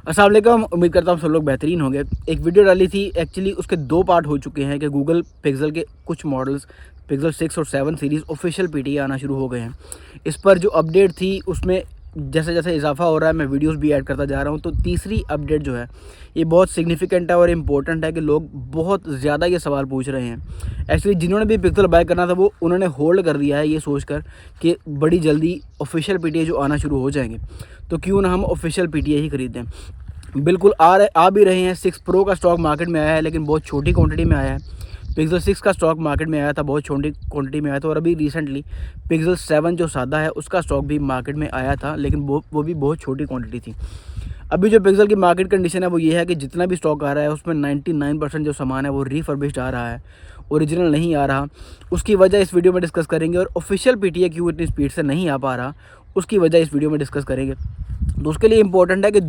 अस्सलाम वालेकुम, उम्मीद करता हूँ सब लोग बेहतरीन होंगे। एक वीडियो डाली थी, एक्चुअली उसके 2 पार्ट हो चुके हैं कि गूगल पिक्सेल के कुछ मॉडल्स पिक्सेल 6 और 7 सीरीज़ ऑफिशियल पीटीए आना शुरू हो गए हैं। इस पर जो अपडेट थी उसमें जैसे-जैसे इजाफा हो रहा है, मैं वीडियोस भी ऐड करता जा रहा हूँ। तो तीसरी अपडेट जो है ये बहुत सिग्निफिकेंट है और इम्पोर्टेंट है कि लोग बहुत ज़्यादा ये सवाल पूछ रहे हैं। एक्चुअली जिन्होंने भी पिक्सेल बाय करना था वो उन्होंने होल्ड कर दिया है ये सोचकर कि बड़ी जल्दी ऑफिशियल पीटीए जो आना शुरू हो जाएंगे, तो क्यों ना हम ऑफिशियल पीटीए ही खरीदें। बिल्कुल आ भी रहे हैं। 6 प्रो का स्टॉक मार्केट में आया है, लेकिन बहुत छोटी क्वांटिटी में आया है। पिक्सेल 6 का स्टॉक मार्केट में आया था, बहुत छोटी क्वांटिटी में आया था। और अभी रिसेंटली पिक्सेल 7 जो सादा है उसका स्टॉक भी मार्केट में आया था, लेकिन वो भी बहुत छोटी क्वांटिटी थी। अभी जो पिक्सेल की मार्केट कंडीशन है वो ये है कि जितना भी स्टॉक आ रहा है उसमें 99% जो सामान है वो रिफर्बिश्ड आ रहा है, ओरिजिनल नहीं आ रहा। उसकी वजह इस वीडियो में डिस्कस करेंगे, और ऑफिशियल पीटीए क्यों इतनी स्पीड से नहीं आ पा रहा उसकी वजह इस वीडियो में डिस्कस करेंगे। तो उसके लिए इम्पोर्टेंट है कि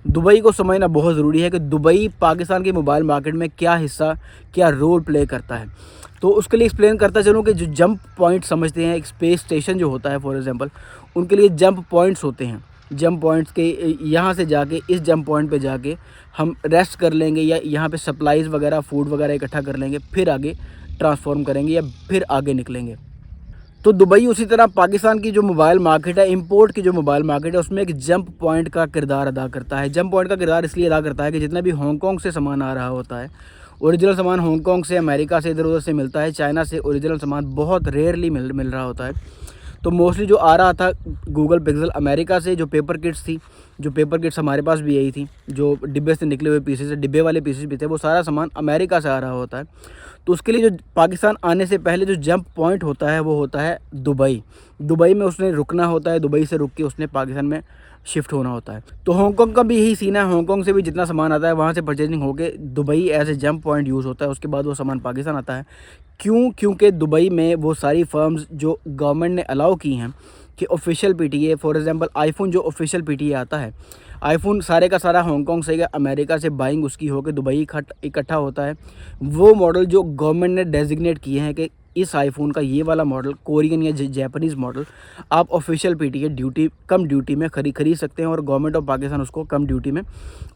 दुबई को समझना बहुत ज़रूरी है कि दुबई पाकिस्तान के मोबाइल मार्केट में क्या हिस्सा, क्या रोल प्ले करता है। तो उसके लिए एक्सप्लेन करता चलूँ कि जो जंप पॉइंट समझते हैं, एक स्पेस स्टेशन जो होता है फॉर एग्जांपल, उनके लिए जंप पॉइंट्स होते हैं। जंप पॉइंट्स के यहाँ से जाके इस जंप पॉइंट पे जाके हम रेस्ट कर लेंगे, या यहाँ पे सप्लाईज़ वगैरह, फूड वगैरह इकट्ठा कर लेंगे, फिर आगे ट्रांसफॉर्म करेंगे या फिर आगे निकलेंगे। तो दुबई उसी तरह पाकिस्तान की जो मोबाइल मार्केट है, इंपोर्ट की जो मोबाइल मार्केट है, उसमें एक जंप पॉइंट का किरदार अदा करता है। जंप पॉइंट का किरदार इसलिए अदा करता है कि जितना भी हांगकॉन्ग से सामान आ रहा होता है, ओरिजिनल सामान हांगकॉन्ग से, अमेरिका से, इधर उधर से मिलता है। चाइना से ओरिजिनल सामान बहुत रेयरली मिल रहा होता है। तो मोस्टली जो आ रहा था गूगल पिक्सेल अमेरिका से, जो पेपर किट्स थी, जो पेपर किट्स हमारे पास भी आई थी, जो डिब्बे से निकले हुए पीसेस, डिब्बे वाले पीसेस भी थे, वो सारा सामान अमेरिका से आ रहा होता है। तो उसके लिए जो पाकिस्तान आने से पहले जो जंप पॉइंट होता है वो होता है दुबई में उसने रुकना होता है। दुबई से रुक के उसने पाकिस्तान में शिफ्ट होना होता है। तो हांगकॉन्ग का भी यही सीन है। हांगकॉन्ग से भी जितना सामान आता है वहाँ से परचेजिंग होके Dubai as a jump point use होता है। उसके बाद वो सामान पाकिस्तान आता है। क्योंकि दुबई में वो सारी फर्म्स जो गवर्नमेंट ने अलाउ की हैं कि official PTA, for example iPhone जो ऑफिशियल पीटीए आता है, आईफोन सारे का सारा हांगकॉन्ग से या अमेरिका से बाइंग उसकी होकर दुबई इकट्ठा होता है। वो मॉडल जो गवर्नमेंट ने डेजिग्नेट किए हैं कि इस आईफोन का ये वाला मॉडल, कोरियन या जापानीज़ मॉडल, आप ऑफिशियल पीटीए कम ड्यूटी में खरीद सकते हैं, और गवर्नमेंट ऑफ पाकिस्तान उसको कम ड्यूटी में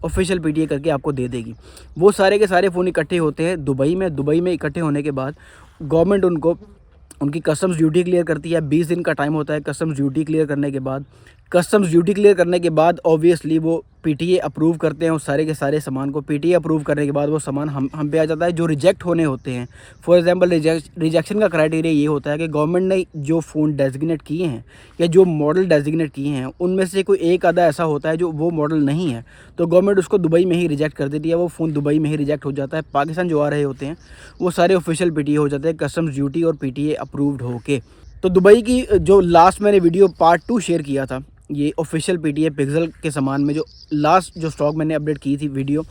ऑफिशियल पीटीए करके आपको दे देगी। वो सारे के सारे फ़ोन इकट्ठे होते हैं दुबई में इकट्ठे होने के बाद गवर्नमेंट उनकी कस्टम्स ड्यूटी क्लियर करती है। 20 दिन का टाइम होता है कस्टम्स ड्यूटी क्लियर करने के बाद ऑब्वियसली वो पीटीए अप्रूव करते हैं उस सारे के सारे सामान को। पीटीए अप्रूव करने के बाद वो सामान हम पे आ जाता है। जो रिजेक्ट होने होते हैं, फॉर एग्जांपल रिजेक्शन का क्राइटेरिया ये होता है कि गवर्नमेंट ने जो फ़ोन डेजिग्नेट किए हैं या जो मॉडल डेजिग्नेट किए हैं उनमें से कोई एक आधा ऐसा होता है जो वो मॉडल नहीं है, तो गवर्नमेंट उसको दुबई में ही रिजेक्ट कर देती है। वो फ़ोन दुबई में ही रिजेक्ट हो जाता है। पाकिस्तान जो आ रहे होते हैं वो सारे ऑफिशियल पीटीए हो जाते हैं, कस्टम्स ड्यूटी और पीटीए अप्रूव्ड होके। तो दुबई की जो लास्ट मैंने वीडियो पार्ट 2 शेयर किया था, ये ऑफिशियल पीटीए पिक्सेल के सामान में, जो लास्ट जो स्टॉक मैंने अपडेट की थी वीडियो,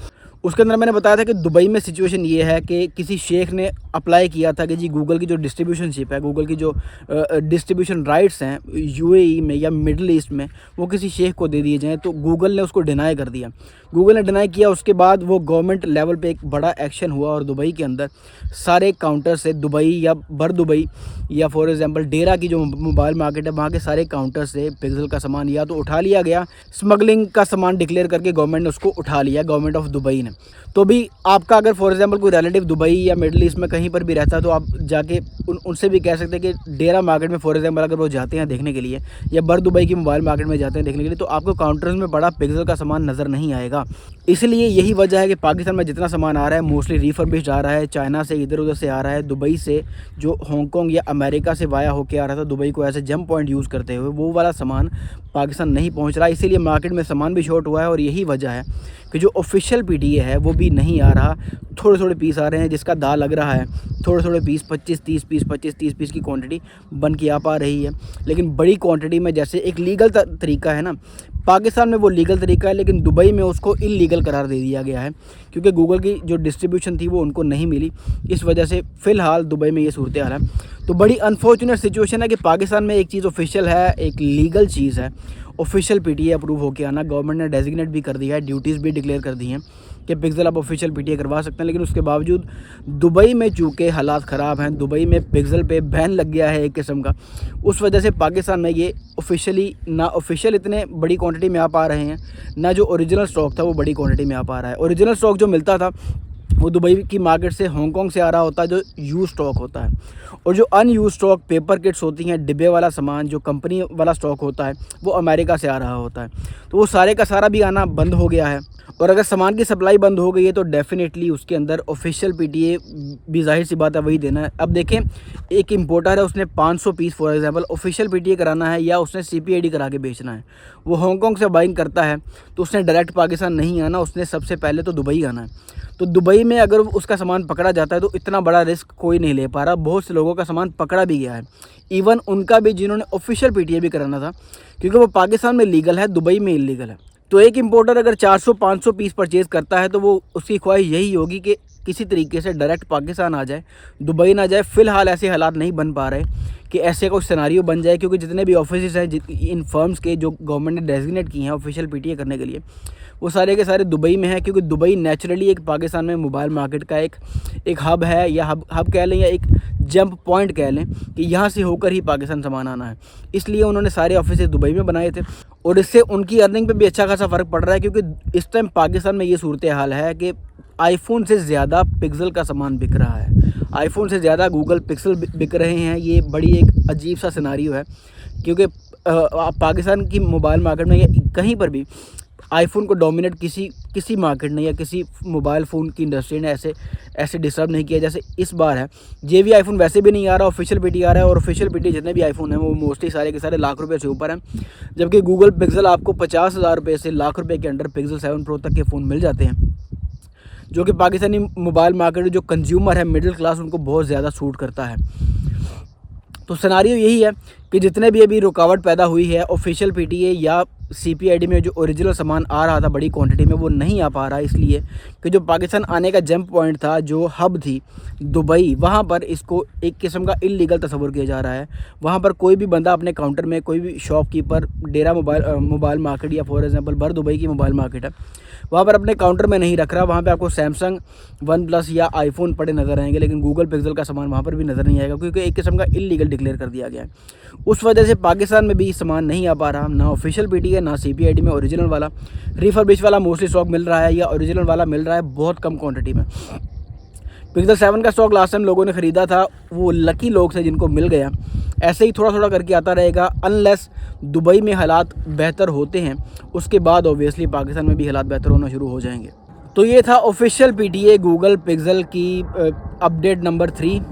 उसके अंदर मैंने बताया था कि दुबई में सिचुएशन ये है कि किसी शेख ने अप्लाई किया था कि जी गूगल की जो डिस्ट्रीब्यूशनशिप है, गूगल की जो डिस्ट्रीब्यूशन राइट्स हैं यूएई में या मिडल ईस्ट में, वो किसी शेख को दे दिए जाएँ। तो गूगल ने उसको डिनाई कर दिया। गूगल ने डिनाई किया, उसके बाद वो गवर्नमेंट लेवल पे एक बड़ा एक्शन हुआ, और दुबई के अंदर सारे काउंटर से, दुबई या बर दुबई या फॉर एग्जांपल डेरा की जो मोबाइल मार्केट है, वहाँ के सारे काउंटर से पिक्सेल का सामान या तो उठा लिया गया, स्मगलिंग का सामान डिक्लेयर करके गवर्नमेंट ने उसको उठा लिया, गवर्नमेंट ऑफ दुबई ने। तो भी आपका अगर फॉर एग्जांपल कोई रिलेटिव दुबई या मिडल ईस्ट में कहीं पर भी रहता है, तो आप जाके उनसे भी कह सकते हैं कि डेरा मार्केट में फॉर एग्जांपल अगर वो जाते हैं देखने के लिए, या बर दुबई की मोबाइल मार्केट में जाते हैं देखने के लिए, तो आपको काउंटर्स में बड़ा पिक्सेल का सामान नज़र नहीं आएगा। इसलिए यही वजह है कि पाकिस्तान में जितना सामान आ रहा है मोस्टली रिफर्बिश्ड आ रहा है। चाइना से, इधर उधर से आ रहा है। दुबई से, जो हांगकॉन्ग या अमेरिका से वाया होकर आ रहा था दुबई को ऐसे जंप पॉइंट यूज़ करते हुए, वो वाला सामान पाकिस्तान नहीं पहुंच रहा। इसीलिए मार्केट में सामान भी शॉर्ट हुआ है, और यही वजह है कि जो ऑफिशियल पीटीए है वो भी नहीं आ रहा। थोड़े पीस आ रहे हैं, जिसका दाव लग रहा है थोड़े पीस, 25-30 पीस, 25-30 पीस की क्वांटिटी बन के आ पा रही है। लेकिन बड़ी क्वांटिटी में, जैसे एक लीगल तरीका है ना, पाकिस्तान में वो लीगल तरीका है, लेकिन दुबई में उसको इल्लीगल करार दे दिया गया है, क्योंकि गूगल की जो डिस्ट्रीब्यूशन थी वो उनको नहीं मिली। इस वजह से फ़िलहाल दुबई में ये सूरत हाल है। तो बड़ी अनफॉर्चुनेट सिचुएशन है कि पाकिस्तान में एक चीज़ ऑफिशियल है, एक लीगल चीज़ है, ऑफिशियल पीटीए अप्रूव होकर आना। गवर्नमेंट ने डेजिग्नेट भी कर दिया है, ड्यूटीज़ भी डिक्लेयर कर दी हैं, कि पिक्सल आप ऑफिशियल पीटीए करवा सकते हैं, लेकिन उसके बावजूद दुबई में चूँकि हालात ख़राब हैं, दुबई में पिक्सल पे बैन लग गया है एक किस्म का, उस वजह से पाकिस्तान में ये ऑफिशियली ना ऑफिशियल इतने बड़ी क्वांटिटी में आ पा रहे हैं, ना जो ओरिजिनल स्टॉक था वो बड़ी क्वांटिटी में आ पा रहा है। ओरिजिनल स्टॉक जो मिलता था वो दुबई की मार्केट से हांगकांग से आ रहा होता है, जो यूज़ स्टॉक होता है, और जो अनयूज़ स्टॉक पेपर किट्स होती हैं, डिब्बे वाला सामान जो कंपनी वाला स्टॉक होता है, वो अमेरिका से आ रहा होता है। तो वो सारे का सारा भी आना बंद हो गया है, और अगर सामान की सप्लाई बंद हो गई है तो डेफ़िनेटली उसके अंदर ऑफिशियल पीटीए भी ज़ाहिर सी बात है वही देना है। अब देखें, एक इंपोर्टर है, उसने 500 piece for example official PTA कराना है या उसने सीपीआईडी करा के बेचना है, वो हांगकांग से बाइंग करता है तो उसने डायरेक्ट पाकिस्तान नहीं आना, उसने सबसे पहले तो दुबई आना है। तो दुबई में अगर उसका सामान पकड़ा जाता है तो इतना बड़ा रिस्क कोई नहीं ले पा रहा। बहुत से लोगों का सामान पकड़ा भी गया है, इवन उनका भी जिन्होंने ऑफिशियल पीटीए भी कराना था, क्योंकि वो पाकिस्तान में लीगल है, दुबई में इलीगल है। तो एक इंपोर्टर अगर 400-500 पीस परचेज़ करता है तो वो उसकी ख्वाहिश यही होगी कि किसी तरीके से डायरेक्ट पाकिस्तान आ जाए, दुबई ना जाए। फ़िलहाल ऐसे हालात नहीं बन पा रहे कि ऐसे कोई सिनेरियो बन जाए, क्योंकि जितने भी ऑफिस हैं इन फर्म्स के जो गवर्नमेंट ने डेजिग्नेट किए हैं ऑफिशियल पीटीए करने के लिए, वो सारे के सारे दुबई में है, क्योंकि दुबई नेचुरली एक पाकिस्तान में मोबाइल मार्केट का एक हब है, या हब कह लें या एक जंप पॉइंट कह लें कि यहाँ से होकर ही पाकिस्तान सामान आना है। इसलिए उन्होंने सारे ऑफिस दुबई में बनाए थे, और इससे उनकी अर्निंग पे भी अच्छा खासा फ़र्क पड़ रहा है, क्योंकि इस टाइम पाकिस्तान में ये सूरत हाल है कि आईफोन से ज़्यादा पिक्सल का सामान बिक रहा है, आईफोन से ज़्यादा गूगल पिक्सल बिक रहे हैं। ये बड़ी एक अजीब सा सिनेरियो है, क्योंकि पाकिस्तान की मोबाइल मार्केट में या कहीं पर भी आईफोन को डोमिनेट किसी मार्केट ने या किसी मोबाइल फ़ोन की इंडस्ट्री ने ऐसे डिस्टर्ब नहीं किया जैसे इस बार है। जे भी आईफोन वैसे भी नहीं आ रहा, ऑफिशियल पीटी आ रहा है, और ऑफिशियल पीटी जितने भी आईफोन हैं वो मोस्टली सारे के सारे लाख रुपए से ऊपर हैं, जबकि गूगल पिक्सल आपको 50,000 रुपये से लाख रुपए के अंडर पिक्सल 7 प्रो तक के फ़ोन मिल जाते हैं, जो कि पाकिस्तानी मोबाइल मार्केट जो कंज्यूमर है, मिडिल क्लास, उनको बहुत ज़्यादा सूट करता है। तो सिनेरियो यही है कि जितने भी अभी रुकावट पैदा हुई है ऑफिशियल पीटीए या सीपीआईडी में जो ओरिजिनल सामान आ रहा था बड़ी क्वांटिटी में, वो नहीं आ पा रहा, इसलिए कि जो पाकिस्तान आने का जंप पॉइंट था, जो हब थी दुबई, वहाँ पर इसको एक किस्म का इल्लीगल तस्वुर किया जा रहा है। वहाँ पर कोई भी बंदा अपने काउंटर में, कोई भी शॉपकीपर डेरा मोबाइल मार्केट या फॉर एग्जांपल भर दुबई की मोबाइल मार्केट है, वहाँ पर अपने काउंटर में नहीं रख रहा। वहाँ पे आपको सैमसंग, वन प्लस या आईफोन पड़े नज़र आएंगे, लेकिन गूगल पिक्सल का सामान वहाँ पर भी नज़र नहीं आएगा, क्योंकि एक किस्म का इल्लीगल डिक्लेयर कर दिया गया है। उस वजह से पाकिस्तान में भी सामान नहीं आ पा रहा, ना ऑफिशियल पीटी है ना सीपीआईडी में ओरिजिनल वाला। रिफर्बिश वाला मोस्टली स्टॉक मिल रहा है, या ओरिजिनल वाला मिल रहा है बहुत कम क्वान्टिटी में। पिक्सल 7 का स्टॉक लास्ट टाइम लोगों ने ख़रीदा था, वो लकी लोग थे जिनको मिल गया। ऐसे ही थोड़ा थोड़ा करके आता रहेगा, अनलेस दुबई में हालात बेहतर होते हैं, उसके बाद ऑब्वियसली पाकिस्तान में भी हालात बेहतर होना शुरू हो जाएंगे। तो ये था ऑफिशियल पीटीए गूगल पिक्सल की अपडेट नंबर 3।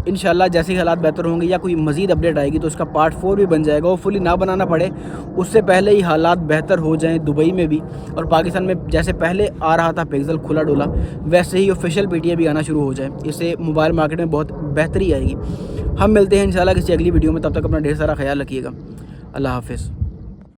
इंशाल्लाह जैसे ही हालात बेहतर होंगे या कोई मज़ीद अपडेट आएगी तो उसका पार्ट 4 भी बन जाएगा। होपफुली ना बनाना पड़े, उससे पहले ही हालात बेहतर हो जाएं दुबई में भी, और पाकिस्तान में जैसे पहले आ रहा था पिक्सल खुला डुला, वैसे ही ऑफिशियल पीटीए भी आना शुरू हो जाए। इससे मोबाइल मार्केट में बहुत बेहतरी आएगी। हम मिलते हैं इंशाल्लाह किसी अगली वीडियो में, तब तक अपना ढेर सारा ख्याल रखिएगा। अल्लाह हाफिज़।